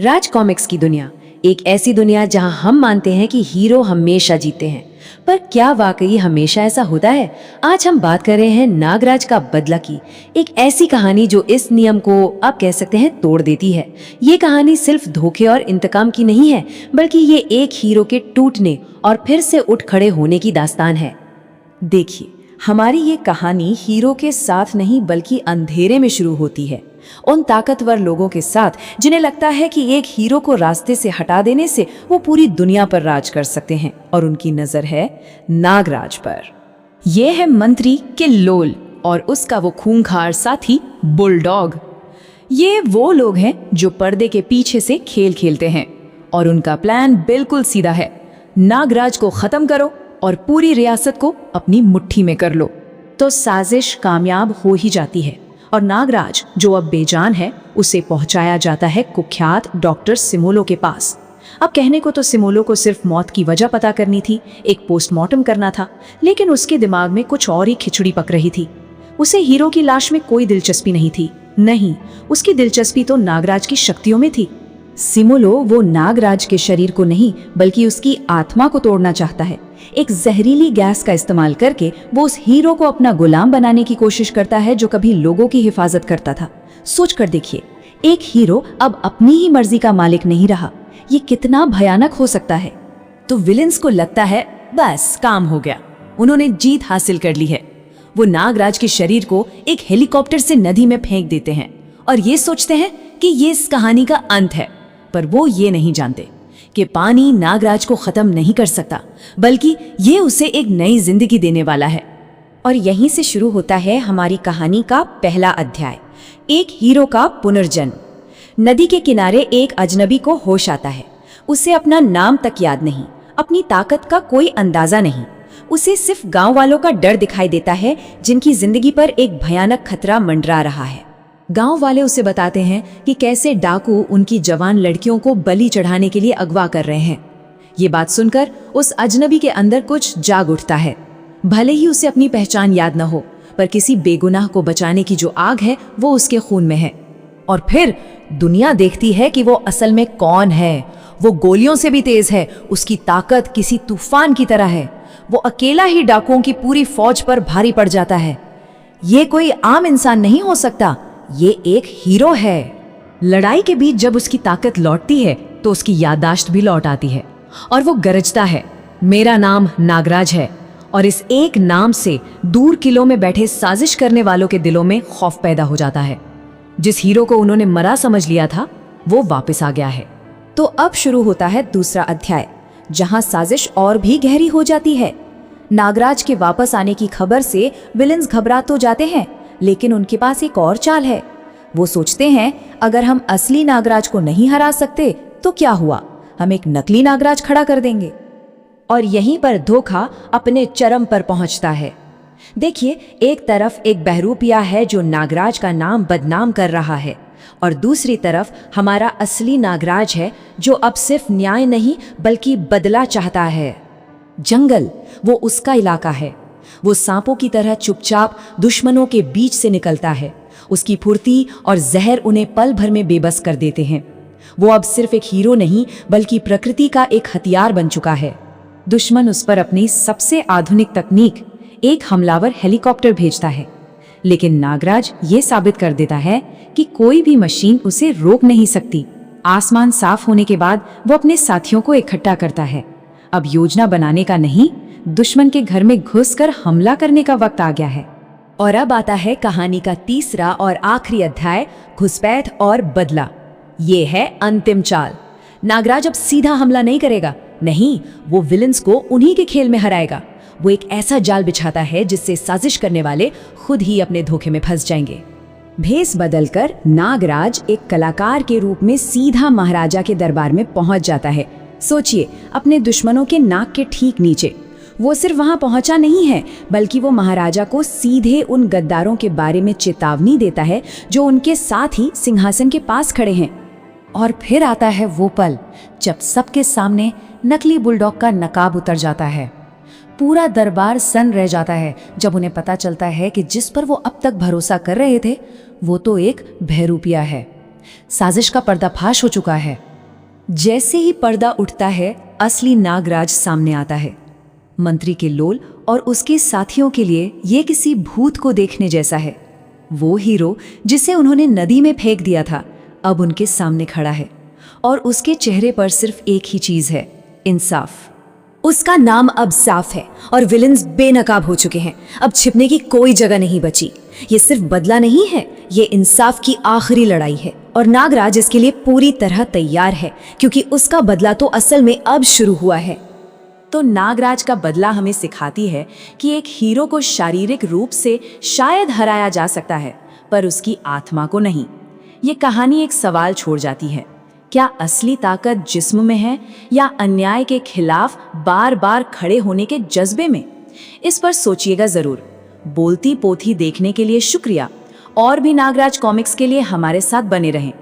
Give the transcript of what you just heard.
राज comics की दुनिया, एक ऐसी दुनिया जहां हम मानते हैं कि हीरो हमेशा जीते हैं। पर क्या वाकई हमेशा ऐसा होता है? आज हम बात कर रहे हैं नागराज का बदला की, एक ऐसी कहानी जो इस नियम को आप कह सकते हैं तोड़ देती है। ये कहानी सिर्फ धोखे और इंतकाम की नहीं है, बल्कि ये एक हीरो के टूटने और फिर से उठ खड़े होने की दास्तान है। देखिए, हमारी ये कहानी हीरो के साथ नहीं बल्कि अंधेरे में शुरू होती है। उन ताकतवर लोगों के साथ जिन्हें लगता है कि एक हीरो को रास्ते से हटा देने से वो पूरी दुनिया पर राज कर सकते हैं, और उनकी नजर है नागराज पर। ये है मंत्री किल्लोल और उसका वो खूंखार साथी बुलडॉग। ये वो लोग हैं जो पर्दे के पीछे से खेल खेलते हैं, और उनका प्लान बिल्कुल सीधा है। नागराज को खत्म करो और पूरी रियासत को अपनी मुट्ठी में कर लो। तो साजिश कामयाब हो ही जाती है, और नागराज जो अब बेजान है उसे पहुंचाया जाता है कुख्यात डॉक्टर सिमोलो के पास। अब कहने को तो सिमोलो को सिर्फ मौत की वजह पता करनी थी, एक पोस्टमार्टम करना था, लेकिन उसके दिमाग में कुछ और ही खिचड़ी पक रही थी। उसे हीरो की लाश में कोई दिलचस्पी नहीं थी। नहीं, उसकी दिलचस्पी तो नागराज की शक्तियों में थी। सिमोलो वो नागराज के शरीर को नहीं बल्कि उसकी आत्मा को तोड़ना चाहता है। एक जहरीली गैस का इस्तेमाल करके वो उस हीरो को अपना गुलाम बनाने की कोशिश करता है जो कभी लोगों की हिफाजत करता था। सोच कर देखिए, एक हीरो अब अपनी ही मर्जी का मालिक नहीं रहा। ये कितना भयानक हो सकता है। तो विलेंस को लगता है बस काम हो गया, उन्होंने जीत हासिल कर ली है। वो नागराज के शरीर को एक हेलीकॉप्टर से नदी में फेंक देते हैं और ये सोचते हैं कि ये इस कहानी का अंत है। पर वो ये नहीं जानते कि पानी नागराज को खत्म नहीं कर सकता, बल्कि ये उसे एक नई जिंदगी देने वाला है। और यहीं से शुरू होता है हमारी कहानी का पहला अध्याय, एक हीरो का पुनर्जन्म। नदी के किनारे एक अजनबी को होश आता है। उसे अपना नाम तक याद नहीं, अपनी ताकत का कोई अंदाजा नहीं। उसे सिर्फ गांव वालों का डर दिखाई देता है, जिनकी जिंदगी पर एक भयानक खतरा मंडरा रहा है। गांव वाले उसे बताते हैं कि कैसे डाकू उनकी जवान लड़कियों को बलि चढ़ाने के लिए अगवा कर रहे हैं। ये बात सुनकर उस अजनबी के अंदर कुछ जाग उठता है। भले ही उसे अपनी पहचान याद न हो, पर किसी बेगुनाह को बचाने की जो आग है वो उसके खून में है। और फिर दुनिया देखती है कि वो असल में कौन है। वो गोलियों से भी तेज है, उसकी ताकत किसी तूफान की तरह है। वो अकेला ही डाकुओं की पूरी फौज पर भारी पड़ जाता है। ये कोई आम इंसान नहीं हो सकता, ये एक हीरो है। लड़ाई के बीच जब उसकी ताकत लौटती है तो उसकी याददाश्त भी लौट आती है, और वो गरजता है, मेरा नाम नागराज है। और इस एक नाम से दूर किलों में बैठे साजिश करने वालों के दिलों में खौफ पैदा हो जाता है। जिस हीरो को उन्होंने मरा समझ लिया था वो वापस आ गया है। तो अब शुरू होता है दूसरा अध्याय, जहां साजिश और भी गहरी हो जाती है। नागराज के वापस आने की खबर से विलेंस घबरा तो जाते हैं, लेकिन उनके पास एक और चाल है। वो सोचते हैं, अगर हम असली नागराज को नहीं हरा सकते तो क्या हुआ, हम एक नकली नागराज खड़ा कर देंगे। और यहीं पर धोखा अपने चरम पर पहुंचता है। देखिए, एक तरफ एक बहरूपिया है जो नागराज का नाम बदनाम कर रहा है, और दूसरी तरफ हमारा असली नागराज है जो अब सिर्फ न्याय नहीं बल्कि बदला चाहता है। जंगल वो उसका इलाका है। वो सांपों की तरह चुपचाप दुश्मनों के बीच से निकलता है। उसकी फुर्ती और जहर उन्हें पल भर में बेबस कर देते हैं। वो अब सिर्फ एक हीरो नहीं बल्कि प्रकृति का एक हथियार बन चुका है। दुश्मन उस पर अपनी सबसे आधुनिक तकनीक, एक हमलावर हेलीकॉप्टर भेजता है, लेकिन नागराज ये साबित कर देता है कि कोई भी मशीन उसे रोक नहीं सकती। आसमान साफ होने के बाद वो अपने साथियों को इकट्ठा करता है। अब योजना बनाने का नहीं, दुश्मन के घर में घुसकर हमला करने का वक्त आ गया है। और अब आता है कहानी का तीसरा और आखिरी अध्याय, घुसपैठ और बदला। ये है अंतिम चाल। नागराज अब सीधा हमला नहीं करेगा, नहीं, वो विलेंस को उन्हीं के खेल में हराएगा। वो एक ऐसा जाल बिछाता है जिससे साजिश करने वाले खुद ही अपने धोखे में फंस जाएंगे। भेस बदलकर नागराज एक कलाकार के रूप में सीधा महाराजा के दरबार में पहुंच जाता है। सोचिए, अपने दुश्मनों के नाक के ठीक नीचे। वो सिर्फ वहां पहुंचा नहीं है, बल्कि वो महाराजा को सीधे उन गद्दारों के बारे में चेतावनी देता है जो उनके साथ ही सिंहासन के पास खड़े हैं। और फिर आता है वो पल जब सबके सामने नकली बुलडॉग का नकाब उतर जाता है। पूरा दरबार सन्न रह जाता है जब उन्हें पता चलता है कि जिस पर वो अब तक भरोसा कर रहे थे वो तो एक बहरूपिया है। साजिश का पर्दाफाश हो चुका है। जैसे ही पर्दा उठता है, असली नागराज सामने आता है। मंत्री के लोल और उसके साथियों के लिए ये किसी भूत को देखने जैसा है। वो हीरो जिसे उन्होंने नदी में फेंक दिया था, अब उनके सामने खड़ा है और उसके चेहरे पर सिर्फ एक ही चीज है, इंसाफ। उसका नाम अब साफ है और विलन्स बेनकाब हो चुके हैं। अब छिपने की कोई जगह नहीं बची। ये सिर्फ बदला नहीं है, ये इंसाफ की आखिरी लड़ाई है और नागराज इसके लिए पूरी तरह तैयार है, क्योंकि उसका बदला तो असल में अब शुरू हुआ है। तो नागराज का बदला हमें सिखाती है कि एक हीरो को शारीरिक रूप से शायद हराया जा सकता है, पर उसकी आत्मा को नहीं। ये कहानी एक सवाल छोड़ जाती है, क्या असली ताकत जिस्म में है या अन्याय के खिलाफ बार बार खड़े होने के जज्बे में? इस पर सोचिएगा जरूर। बोलती पोथी देखने के लिए शुक्रिया, और भी नागराज कॉमिक्स के लिए हमारे साथ बने रहें।